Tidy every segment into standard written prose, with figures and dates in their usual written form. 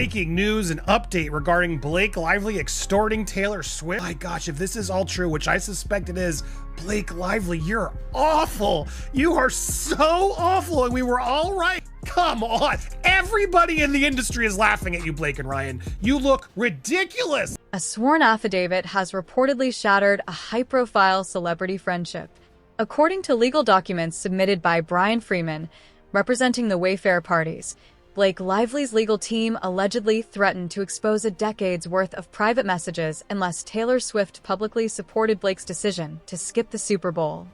Breaking news and update regarding Blake Lively extorting Taylor Swift. My gosh, if this is all true, which I suspect it is, Blake Lively, you're awful. You are so awful, and we were all right. Come on. Everybody in the industry is laughing at you, Blake and Ryan. You look ridiculous. A sworn affidavit has reportedly shattered a high-profile celebrity friendship. According to legal documents submitted by Brian Freeman, representing the Wayfair parties, Blake Lively's legal team allegedly threatened to expose a decade's worth of private messages unless Taylor Swift publicly supported Blake's decision to skip the Super Bowl.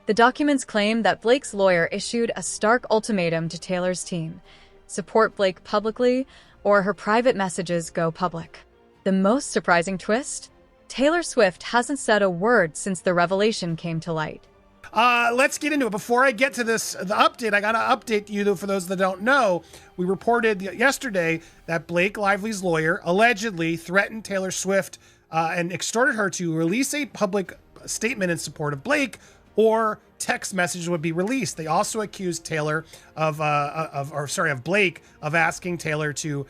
The documents claim that Blake's lawyer issued a stark ultimatum to Taylor's team: support Blake publicly, or her private messages go public. The most surprising twist? Taylor Swift hasn't said a word since the revelation came to light. Let's get into it. Before I get to the update, I gotta update you, though, for those that don't know. We reported yesterday that Blake Lively's lawyer allegedly threatened Taylor Swift and extorted her to release a public statement in support of Blake, or text messages would be released. They also accused Taylor of Blake of asking Taylor to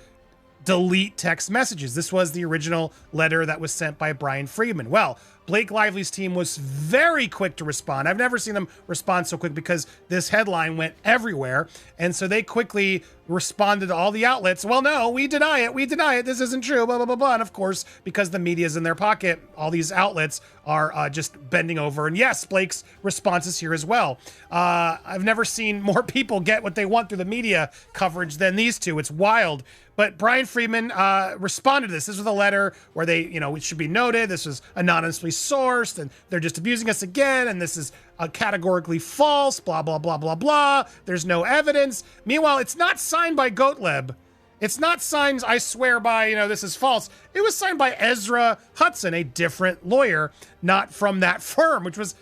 delete text messages. This was the original letter that was sent by Brian Freeman. Well, Blake Lively's team was very quick to respond. I've never seen them respond so quick because this headline went everywhere. And so they quickly responded to all the outlets. Well, no, we deny it. We deny it. This isn't true, blah, blah, blah, blah. And of course, because the media's in their pocket, all these outlets are just bending over. And yes, Blake's response is here as well. I've never seen more people get what they want through the media coverage than these two. It's wild. But Brian Freeman responded to this. This was a letter where they, it should be noted, this was anonymously sourced, and they're just abusing us again, and this is categorically false, blah, blah, blah, blah, blah. There's no evidence. Meanwhile, it's not signed by Gottlieb. It's not signed, I swear by, this is false. It was signed by Ezra Hudson, a different lawyer, not from that firm, which was...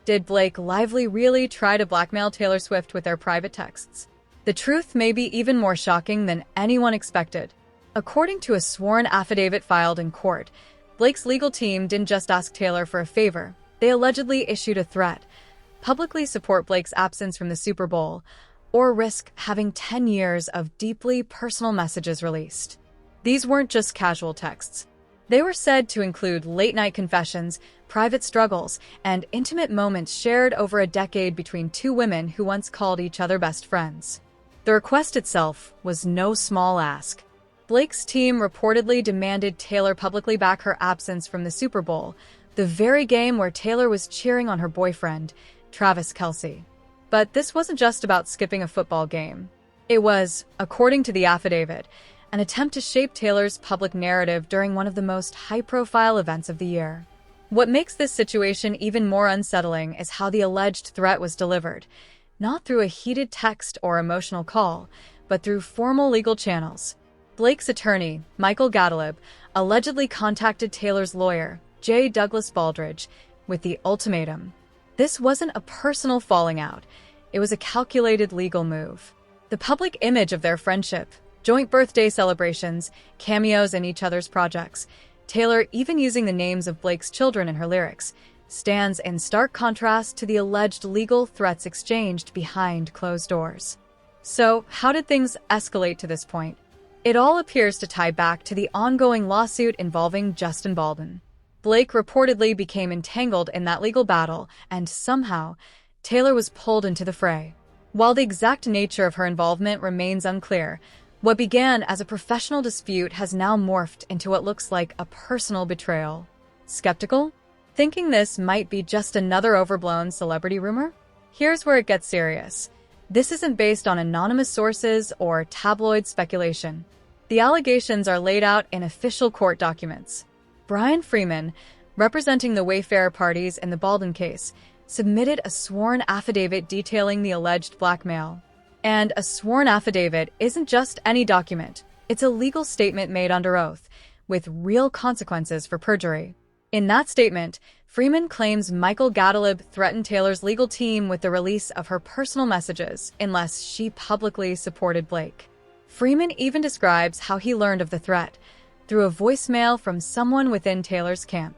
Did Blake Lively really try to blackmail Taylor Swift with their private texts? The truth may be even more shocking than anyone expected. According to a sworn affidavit filed in court, Blake's legal team didn't just ask Taylor for a favor. They allegedly issued a threat: publicly support Blake's absence from the Super Bowl, or risk having 10 years of deeply personal messages released. These weren't just casual texts. They were said to include late-night confessions, private struggles, and intimate moments shared over a decade between two women who once called each other best friends. The request itself was no small ask. Blake's team reportedly demanded Taylor publicly back her absence from the Super Bowl, the very game where Taylor was cheering on her boyfriend, Travis Kelce. But this wasn't just about skipping a football game. It was, according to the affidavit, an attempt to shape Taylor's public narrative during one of the most high-profile events of the year. What makes this situation even more unsettling is how the alleged threat was delivered. Not through a heated text or emotional call, but through formal legal channels. Blake's attorney, Michael Gottlieb, allegedly contacted Taylor's lawyer, J. Douglas Baldridge, with the ultimatum. This wasn't a personal falling out. It was a calculated legal move. The public image of their friendship, joint birthday celebrations, cameos in each other's projects, Taylor even using the names of Blake's children in her lyrics, stands in stark contrast to the alleged legal threats exchanged behind closed doors. So, how did things escalate to this point? It all appears to tie back to the ongoing lawsuit involving Justin Baldwin. Blake reportedly became entangled in that legal battle, and somehow, Taylor was pulled into the fray. While the exact nature of her involvement remains unclear, what began as a professional dispute has now morphed into what looks like a personal betrayal. Skeptical? Thinking this might be just another overblown celebrity rumor? Here's where it gets serious. This isn't based on anonymous sources or tabloid speculation. The allegations are laid out in official court documents. Brian Freeman, representing the Wayfair parties in the Baldwin case, submitted a sworn affidavit detailing the alleged blackmail. And a sworn affidavit isn't just any document. It's a legal statement made under oath, with real consequences for perjury. In that statement, Freeman claims Michael Gottlieb threatened Taylor's legal team with the release of her personal messages unless she publicly supported Blake. Freeman even describes how he learned of the threat, through a voicemail from someone within Taylor's camp.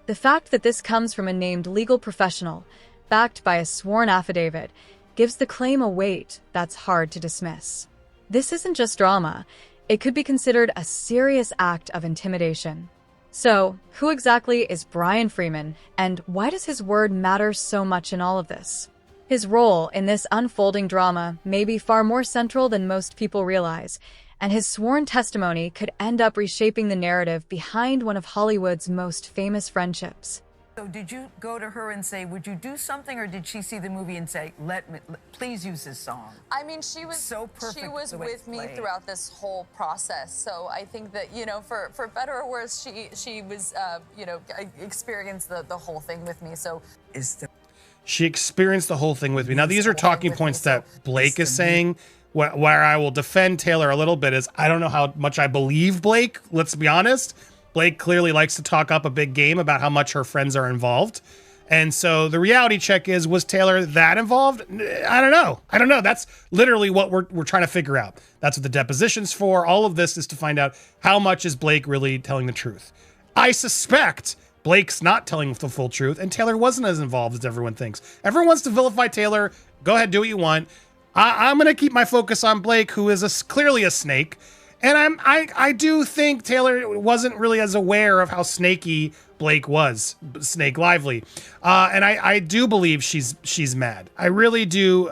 The fact that this comes from a named legal professional, backed by a sworn affidavit, gives the claim a weight that's hard to dismiss. This isn't just drama, It could be considered a serious act of intimidation. So, who exactly is Brian Freeman, and why does his word matter so much in all of this? His role in this unfolding drama may be far more central than most people realize, and his sworn testimony could end up reshaping the narrative behind one of Hollywood's most famous friendships. So did you go to her and say, would you do something, or did she see the movie and say, please use this song? I mean, she was so perfect. She was with me played. throughout this whole process. So I think that, you know, for better or worse, she was, you know, experienced the whole thing with me. So she experienced the whole thing with me. Now, these are talking points that Blake is saying. Where I will defend Taylor a little bit is I don't know how much I believe Blake. Let's be honest. Blake clearly likes to talk up a big game about how much her friends are involved. And so the reality check is, was Taylor that involved? I don't know. That's literally what we're trying to figure out. That's what the deposition's for. All of this is to find out how much is Blake really telling the truth. I suspect Blake's not telling the full truth, and Taylor wasn't as involved as everyone thinks. Everyone wants to vilify Taylor. Go ahead, do what you want. I'm going to keep my focus on Blake, who is clearly a snake. And I do think Taylor wasn't really as aware of how snaky Blake was, Snake Lively. And I do believe she's mad. I really do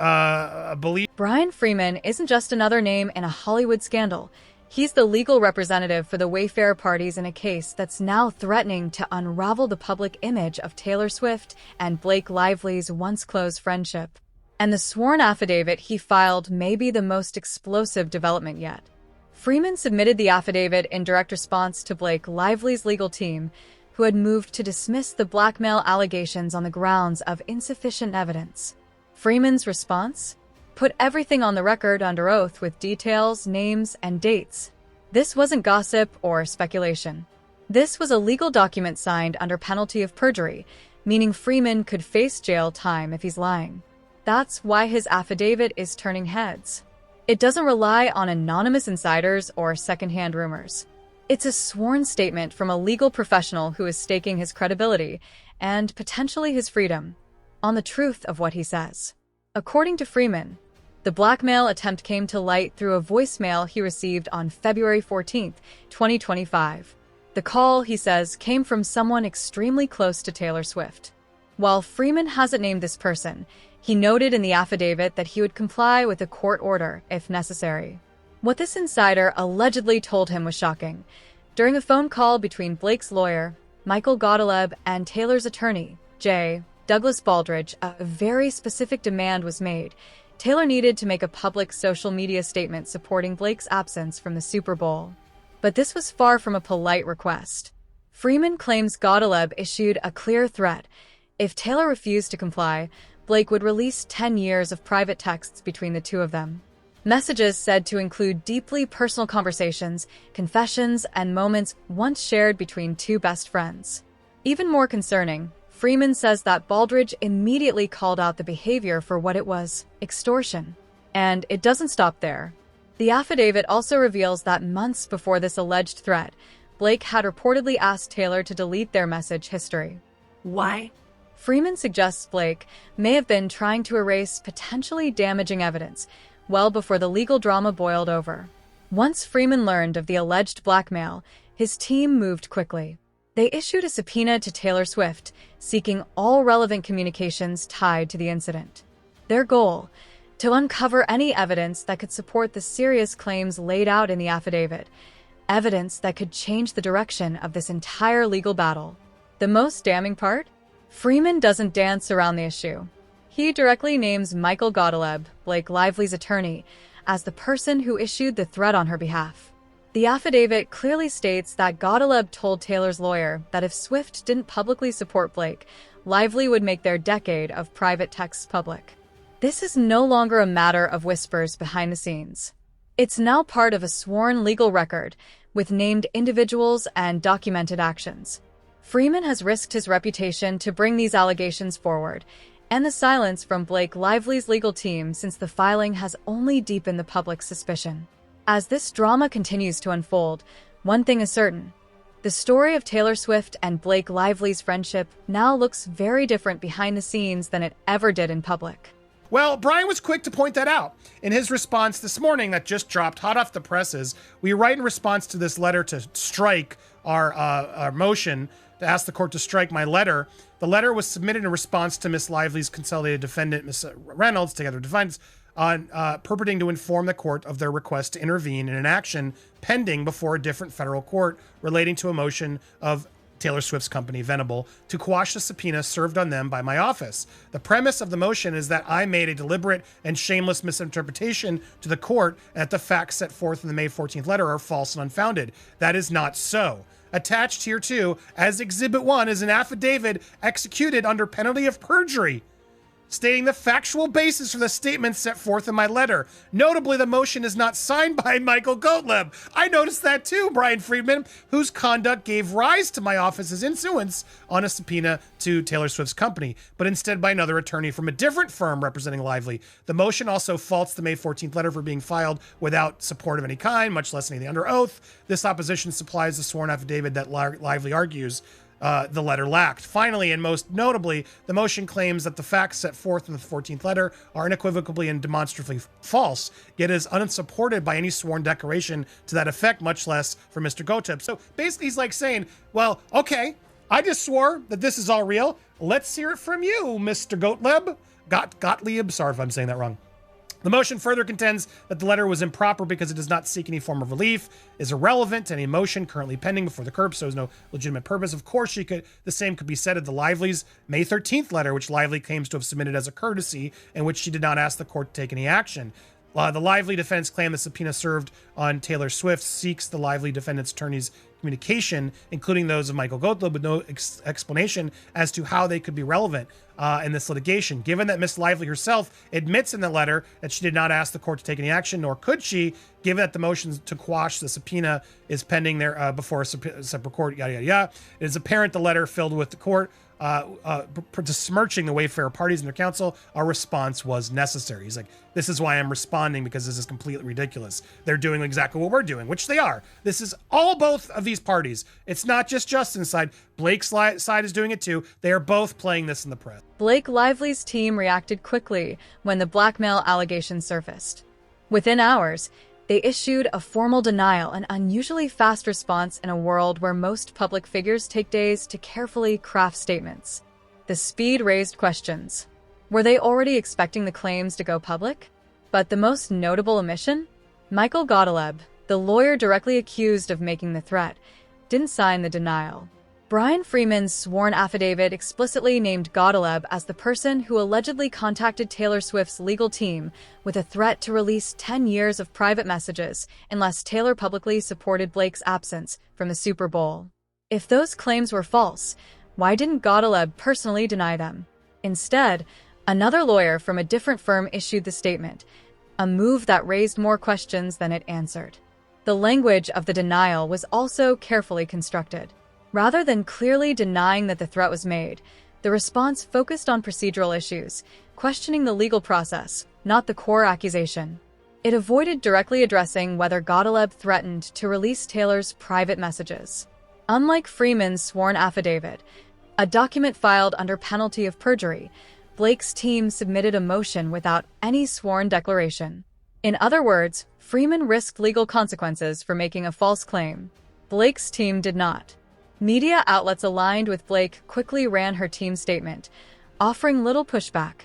believe. Brian Freeman isn't just another name in a Hollywood scandal. He's the legal representative for the Wayfarer parties in a case that's now threatening to unravel the public image of Taylor Swift and Blake Lively's once close friendship. And the sworn affidavit he filed may be the most explosive development yet. Freeman submitted the affidavit in direct response to Blake Lively's legal team, who had moved to dismiss the blackmail allegations on the grounds of insufficient evidence. Freeman's response? Put everything on the record under oath with details, names, and dates. This wasn't gossip or speculation. This was a legal document signed under penalty of perjury, meaning Freeman could face jail time if he's lying. That's why his affidavit is turning heads. It doesn't rely on anonymous insiders or secondhand rumors. It's a sworn statement from a legal professional who is staking his credibility and potentially his freedom on the truth of what he says. According to Freeman, the blackmail attempt came to light through a voicemail he received on February 14, 2025. The call, he says, came from someone extremely close to Taylor Swift. While Freeman hasn't named this person, he noted in the affidavit that he would comply with a court order if necessary. What this insider allegedly told him was shocking. During a phone call between Blake's lawyer, Michael Gottlieb, and Taylor's attorney, J. Douglas Baldridge, a very specific demand was made. Taylor needed to make a public social media statement supporting Blake's absence from the Super Bowl. But this was far from a polite request. Freeman claims Gottlieb issued a clear threat. If Taylor refused to comply, Blake would release 10 years of private texts between the two of them. Messages said to include deeply personal conversations, confessions, and moments once shared between two best friends. Even more concerning, Freeman says that Baldridge immediately called out the behavior for what it was: extortion. And it doesn't stop there. The affidavit also reveals that months before this alleged threat, Blake had reportedly asked Taylor to delete their message history. Why? Freeman suggests Blake may have been trying to erase potentially damaging evidence well before the legal drama boiled over. Once Freeman learned of the alleged blackmail, his team moved quickly. They issued a subpoena to Taylor Swift, seeking all relevant communications tied to the incident. Their goal? To uncover any evidence that could support the serious claims laid out in the affidavit, evidence that could change the direction of this entire legal battle. The most damning part? Freeman doesn't dance around the issue. He directly names Michael Gottlieb, Blake Lively's attorney, as the person who issued the threat on her behalf. The affidavit clearly states that Gottlieb told Taylor's lawyer that if Swift didn't publicly support Blake, Lively would make their decade of private texts public. This is no longer a matter of whispers behind the scenes. It's now part of a sworn legal record with named individuals and documented actions. Freeman has risked his reputation to bring these allegations forward, and the silence from Blake Lively's legal team since the filing has only deepened the public's suspicion. As this drama continues to unfold, one thing is certain. The story of Taylor Swift and Blake Lively's friendship now looks very different behind the scenes than it ever did in public. Well, Brian was quick to point that out. In his response this morning that just dropped hot off the presses, we write in response to this letter to strike our motion to ask the court to strike my letter. The letter was submitted in response to Miss Lively's consolidated defendant, Miss Reynolds, together defendants, on purporting to inform the court of their request to intervene in an action pending before a different federal court relating to a motion of Taylor Swift's company, Venable, to quash the subpoena served on them by my office. The premise of the motion is that I made a deliberate and shameless misinterpretation to the court and that the facts set forth in the May 14th letter are false and unfounded. That is not so. Attached here, too, as Exhibit 1, is an affidavit executed under penalty of perjury, stating the factual basis for the statements set forth in my letter. Notably, the motion is not signed by Michael Gottlieb. I noticed that too, Brian Freeman, whose conduct gave rise to my office's influence on a subpoena to Taylor Swift's company, but instead by another attorney from a different firm representing Lively. The motion also faults the May 14th letter for being filed without support of any kind, much less anything under oath. This opposition supplies the sworn affidavit that Lively argues the letter lacked. Finally, and most notably, the motion claims that the facts set forth in the 14th letter are unequivocally and demonstrably false, yet is unsupported by any sworn declaration to that effect, much less from Mr. Gottlieb. So basically, he's like saying, well, okay, I just swore that this is all real. Let's hear it from you, Mr. Gottlieb. Sorry if I'm saying that wrong. The motion further contends that the letter was improper because it does not seek any form of relief, is irrelevant to any motion currently pending before the court, so there's no legitimate purpose. Of course, the same could be said of the Lively's May 13th letter, which Lively claims to have submitted as a courtesy, in which she did not ask the court to take any action. The Lively defense claim the subpoena served on Taylor Swift seeks the Lively defendant's attorney's communication, including those of Michael Gottlieb, with no explanation as to how they could be relevant in this litigation. Given that Miss Lively herself admits in the letter that she did not ask the court to take any action, nor could she, given that the motion to quash the subpoena is pending there before a separate court, yada, yada, yada, it is apparent the letter filled with the court besmirching the Wayfarer parties and their counsel, our response was necessary. He's like, this is why I'm responding, because this is completely ridiculous. They're doing exactly what we're doing, which they are. This is all both of these parties. It's not just Justin's side. Blake's side is doing it too. They are both playing this in the press. Blake Lively's team reacted quickly when the blackmail allegations surfaced. Within hours, they issued a formal denial, an unusually fast response in a world where most public figures take days to carefully craft statements. The speed raised questions. Were they already expecting the claims to go public? But the most notable omission? Michael Gottlieb, the lawyer directly accused of making the threat, didn't sign the denial. Brian Freeman's sworn affidavit explicitly named Gottlieb as the person who allegedly contacted Taylor Swift's legal team with a threat to release 10 years of private messages unless Taylor publicly supported Blake's absence from the Super Bowl. If those claims were false, why didn't Gottlieb personally deny them? Instead, another lawyer from a different firm issued the statement, a move that raised more questions than it answered. The language of the denial was also carefully constructed. Rather than clearly denying that the threat was made, the response focused on procedural issues, questioning the legal process, not the core accusation. It avoided directly addressing whether Gottlieb threatened to release Taylor's private messages. Unlike Freeman's sworn affidavit, a document filed under penalty of perjury, Blake's team submitted a motion without any sworn declaration. In other words, Freeman risked legal consequences for making a false claim. Blake's team did not. Media outlets aligned with Blake quickly ran her team's statement, offering little pushback.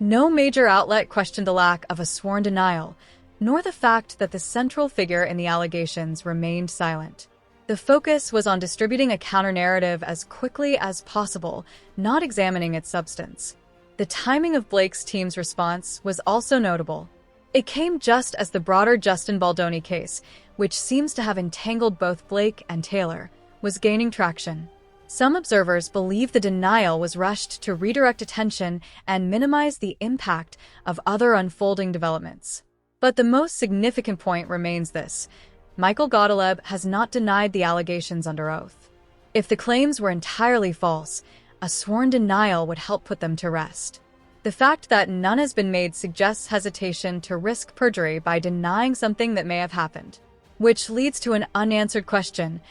No major outlet questioned the lack of a sworn denial, nor the fact that the central figure in the allegations remained silent. The focus was on distributing a counter-narrative as quickly as possible, not examining its substance. The timing of Blake's team's response was also notable. It came just as the broader Justin Baldoni case, which seems to have entangled both Blake and Taylor, was gaining traction. Some observers believe the denial was rushed to redirect attention and minimize the impact of other unfolding developments. But the most significant point remains this: Michael Gottlieb has not denied the allegations under oath. If the claims were entirely false, a sworn denial would help put them to rest. The fact that none has been made suggests hesitation to risk perjury by denying something that may have happened. Which leads to an unanswered question.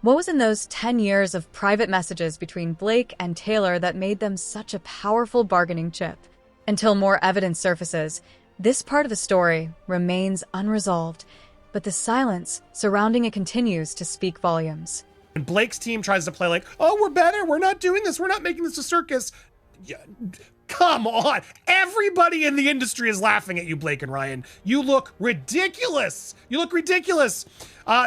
What was in those 10 years of private messages between Blake and Taylor that made them such a powerful bargaining chip? Until more evidence surfaces, this part of the story remains unresolved, but the silence surrounding it continues to speak volumes. And Blake's team tries to play like, oh, we're better. We're not doing this. We're not making this a circus. Yeah, come on. Everybody in the industry is laughing at you, Blake and Ryan. You look ridiculous. You look ridiculous.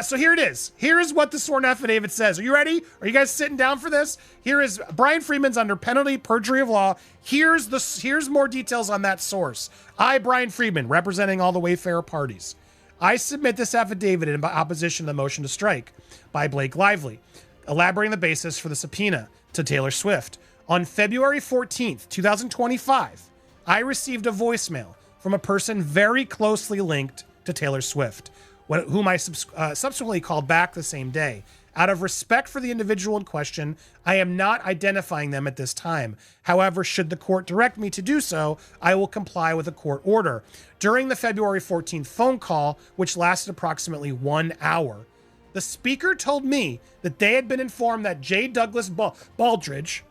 So here it is. Here is what the sworn affidavit says. Are you ready? Are you guys sitting down for this? Here is Brian Freeman's under penalty, perjury of law. Here's more details on that source. I, Brian Freeman, representing all the Wayfarer parties. I submit this affidavit in opposition to the motion to strike by Blake Lively, elaborating the basis for the subpoena to Taylor Swift. On February 14th, 2025, I received a voicemail from a person very closely linked to Taylor Swift, whom I subsequently called back the same day. Out of respect for the individual in question, I am not identifying them at this time. However, should the court direct me to do so, I will comply with a court order. During the February 14th phone call, which lasted approximately 1 hour, the speaker told me that they had been informed that J. Douglas Baldridge,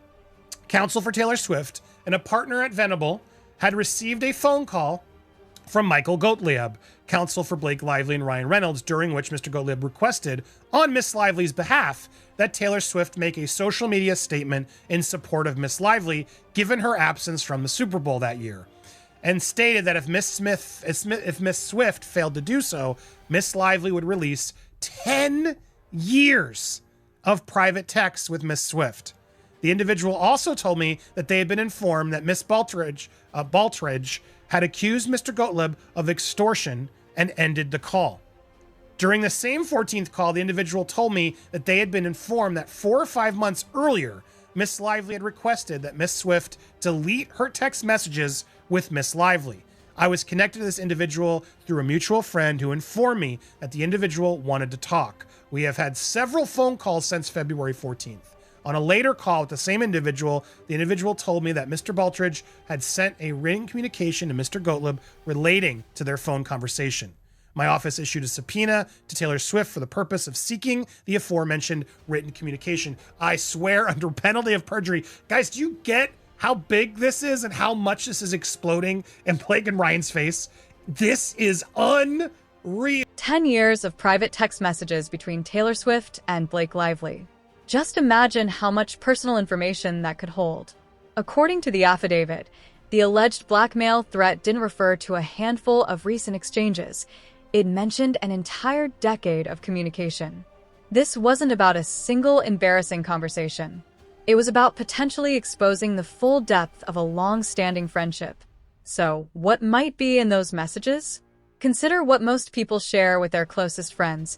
counsel for Taylor Swift, and a partner at Venable, had received a phone call from Michael Gottlieb, counsel for Blake Lively and Ryan Reynolds, during which Mr. Gottlieb requested, on Miss Lively's behalf, that Taylor Swift make a social media statement in support of Miss Lively, given her absence from the Super Bowl that year, and stated that if Miss Swift failed to do so, Miss Lively would release 10 years of private texts with Miss Swift. The individual also told me that they had been informed that Miss Baltridge had accused Mr. Gottlieb of extortion and ended the call. During the same 14th call, the individual told me that they had been informed that 4 or 5 months earlier, Miss Lively had requested that Miss Swift delete her text messages with Miss Lively. I was connected to this individual through a mutual friend who informed me that the individual wanted to talk. We have had several phone calls since February 14th. On a later call with the same individual, the individual told me that Mr. Baltridge had sent a written communication to Mr. Gottlieb relating to their phone conversation. My office issued a subpoena to Taylor Swift for the purpose of seeking the aforementioned written communication. I swear under penalty of perjury. Guys, do you get how big this is and how much this is exploding in Blake and Ryan's face? This is unreal. 10 years of private text messages between Taylor Swift and Blake Lively. Just imagine how much personal information that could hold. According to the affidavit, the alleged blackmail threat didn't refer to a handful of recent exchanges. It mentioned an entire decade of communication. This wasn't about a single embarrassing conversation. It was about potentially exposing the full depth of a long-standing friendship. So, what might be in those messages? Consider what most people share with their closest friends: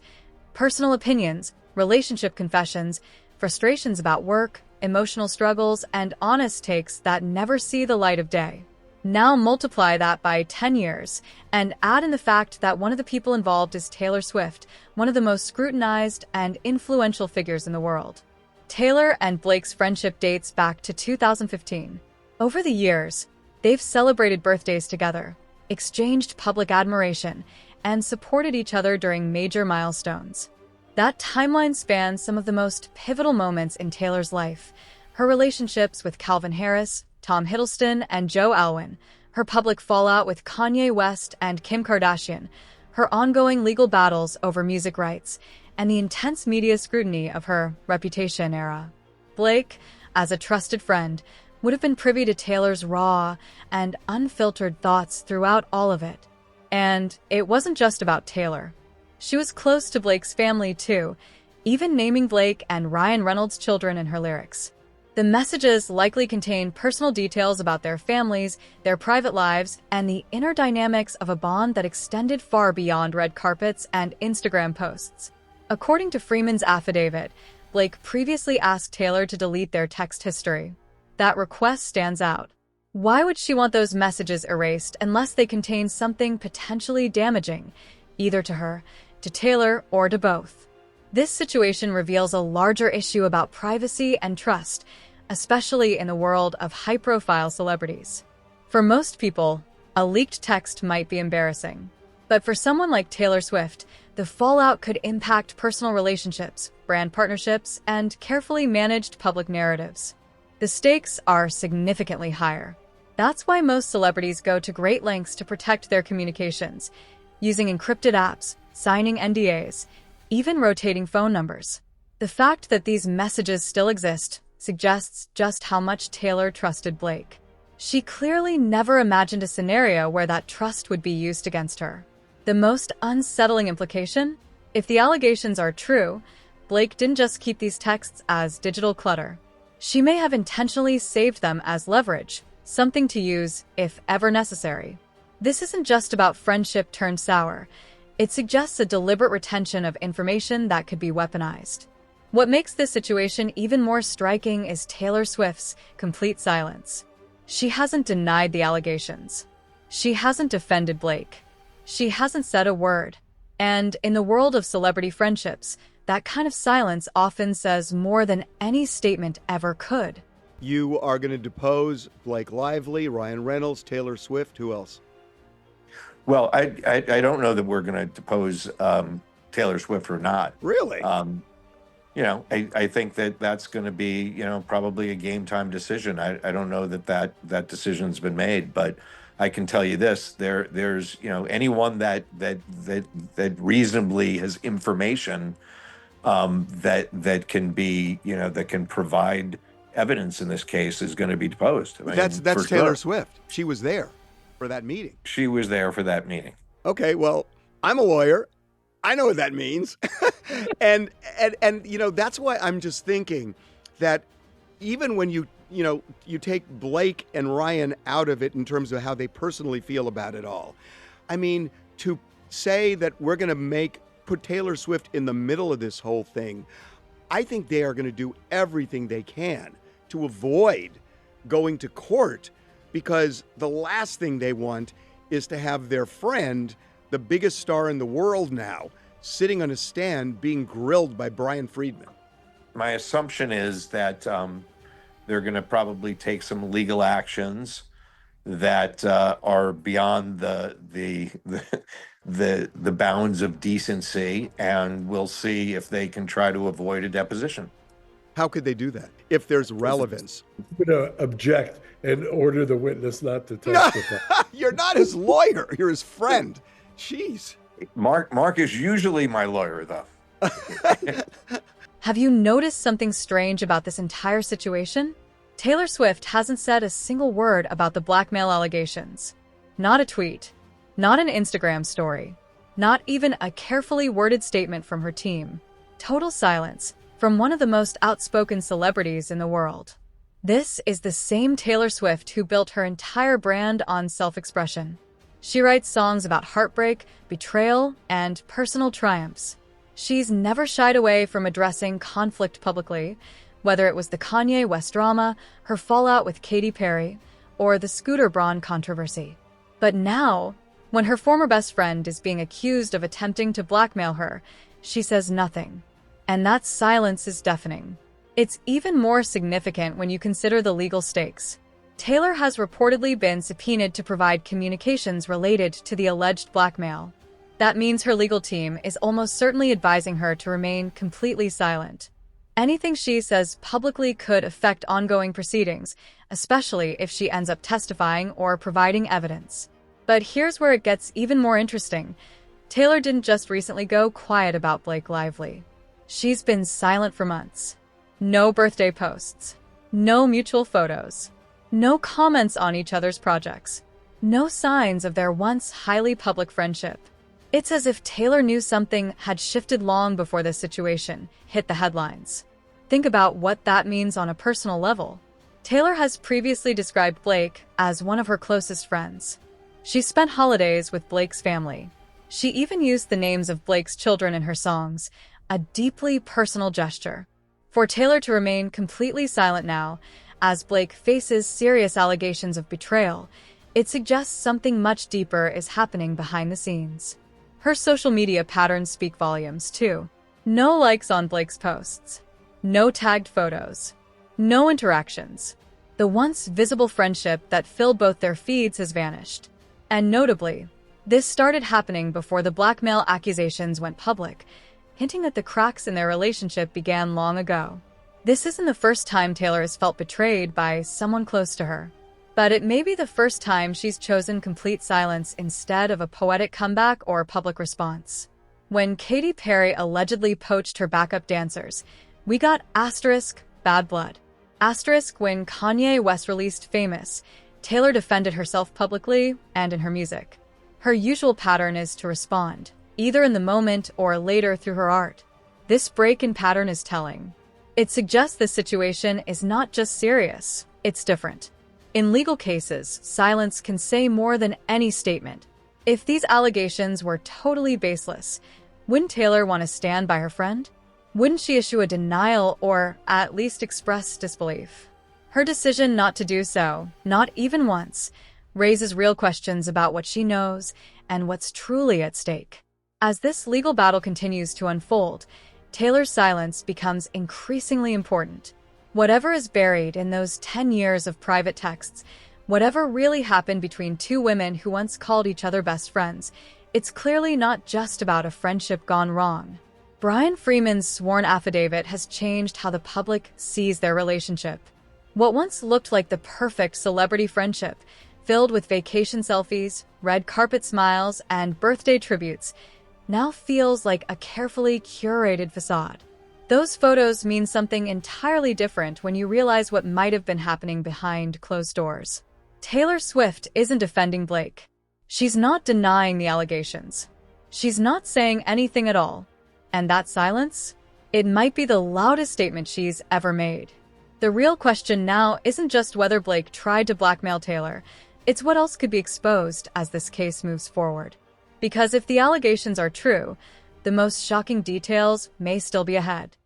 personal opinions, relationship confessions, frustrations about work, emotional struggles, and honest takes that never see the light of day. Now multiply that by 10 years and add in the fact that one of the people involved is Taylor Swift, one of the most scrutinized and influential figures in the world. Taylor and Blake's friendship dates back to 2015. Over the years, they've celebrated birthdays together, exchanged public admiration, and supported each other during major milestones. That timeline spans some of the most pivotal moments in Taylor's life: her relationships with Calvin Harris, Tom Hiddleston, and Joe Alwyn, her public fallout with Kanye West and Kim Kardashian, her ongoing legal battles over music rights, and the intense media scrutiny of her Reputation era. Blake, as a trusted friend, would have been privy to Taylor's raw and unfiltered thoughts throughout all of it. And it wasn't just about Taylor. She was close to Blake's family too, even naming Blake and Ryan Reynolds' children in her lyrics. The messages likely contain personal details about their families, their private lives, and the inner dynamics of a bond that extended far beyond red carpets and Instagram posts. According to Freeman's affidavit, Blake previously asked Taylor to delete their text history. That request stands out. Why would she want those messages erased unless they contain something potentially damaging, either to her, to Taylor, or to both? This situation reveals a larger issue about privacy and trust, especially in the world of high-profile celebrities. For most people, a leaked text might be embarrassing. But for someone like Taylor Swift, the fallout could impact personal relationships, brand partnerships, and carefully managed public narratives. The stakes are significantly higher. That's why most celebrities go to great lengths to protect their communications, using encrypted apps, signing NDAs, even rotating phone numbers. The fact that these messages still exist suggests just how much Taylor trusted Blake. She clearly never imagined a scenario where that trust would be used against her. The most unsettling implication? If the allegations are true, Blake didn't just keep these texts as digital clutter. She may have intentionally saved them as leverage, something to use if ever necessary. This isn't just about friendship turned sour. It suggests a deliberate retention of information that could be weaponized. What makes this situation even more striking is Taylor Swift's complete silence. She hasn't denied the allegations. She hasn't defended Blake. She hasn't said a word. And in the world of celebrity friendships, that kind of silence often says more than any statement ever could. You are going to depose Blake Lively, Ryan Reynolds, Taylor Swift. Who else? Well, I don't know that we're going to depose Taylor Swift or not. Really? I think that that's going to be, probably a game time decision. I don't know that decision's been made, but I can tell you this: there's anyone that reasonably has information that can be that can provide evidence in this case is going to be deposed. I mean, that's for Taylor sure. Swift. She was there for that meeting. She was there for that meeting. Okay, well, I'm a lawyer. I know what that means. and that's why I'm just thinking that even when you take Blake and Ryan out of it in terms of how they personally feel about it all, I mean, to say that we're going to put Taylor Swift in the middle of this whole thing, I think they are going to do everything they can to avoid going to court, because the last thing they want is to have their friend, the biggest star in the world now, sitting on a stand being grilled by Brian Freeman. My assumption is that they're going to probably take some legal actions that are beyond the bounds of decency, and we'll see if they can try to avoid a deposition. How could they do that if there's relevance? I'm going to object and order the witness not to testify. You're not his lawyer. You're his friend. Jeez. Mark is usually my lawyer, though. Have you noticed something strange about this entire situation? Taylor Swift hasn't said a single word about the blackmail allegations. Not a tweet. Not an Instagram story. Not even a carefully worded statement from her team. Total silence from one of the most outspoken celebrities in the world. This is the same Taylor Swift who built her entire brand on self-expression. She writes songs about heartbreak, betrayal, and personal triumphs. She's never shied away from addressing conflict publicly, whether it was the Kanye West drama, her fallout with Katy Perry, or the Scooter Braun controversy. But now, when her former best friend is being accused of attempting to blackmail her, she says nothing. And that silence is deafening. It's even more significant when you consider the legal stakes. Taylor has reportedly been subpoenaed to provide communications related to the alleged blackmail. That means her legal team is almost certainly advising her to remain completely silent. Anything she says publicly could affect ongoing proceedings, especially if she ends up testifying or providing evidence. But here's where it gets even more interesting. Taylor didn't just recently go quiet about Blake Lively. She's been silent for months. No birthday posts. No mutual photos. No comments on each other's projects. No signs of their once highly public friendship. It's as if Taylor knew something had shifted long before this situation hit the headlines. Think about what that means on a personal level. Taylor has previously described Blake as one of her closest friends. She spent holidays with Blake's family. She even used the names of Blake's children in her songs, a deeply personal gesture. For Taylor to remain completely silent now, as Blake faces serious allegations of betrayal, it suggests something much deeper is happening behind the scenes. Her social media patterns speak volumes, too. No likes on Blake's posts. No tagged photos. No interactions. The once visible friendship that filled both their feeds has vanished. And notably, this started happening before the blackmail accusations went public, hinting that the cracks in their relationship began long ago. This isn't the first time Taylor has felt betrayed by someone close to her. But it may be the first time she's chosen complete silence instead of a poetic comeback or public response. When Katy Perry allegedly poached her backup dancers, we got bad blood. When Kanye West released Famous, Taylor defended herself publicly and in her music. Her usual pattern is to respond, either in the moment or later through her art. This break in pattern is telling. It suggests this situation is not just serious, it's different. In legal cases, silence can say more than any statement. If these allegations were totally baseless, wouldn't Taylor want to stand by her friend? Wouldn't she issue a denial or at least express disbelief? Her decision not to do so, not even once, raises real questions about what she knows and what's truly at stake. As this legal battle continues to unfold, Taylor's silence becomes increasingly important. Whatever is buried in those 10 years of private texts, whatever really happened between two women who once called each other best friends, it's clearly not just about a friendship gone wrong. Brian Freeman's sworn affidavit has changed how the public sees their relationship. What once looked like the perfect celebrity friendship, filled with vacation selfies, red carpet smiles, and birthday tributes, now feels like a carefully curated facade. Those photos mean something entirely different when you realize what might have been happening behind closed doors. Taylor Swift isn't defending Blake. She's not denying the allegations. She's not saying anything at all. And that silence? It might be the loudest statement she's ever made. The real question now isn't just whether Blake tried to blackmail Taylor, it's what else could be exposed as this case moves forward. Because if the allegations are true, the most shocking details may still be ahead.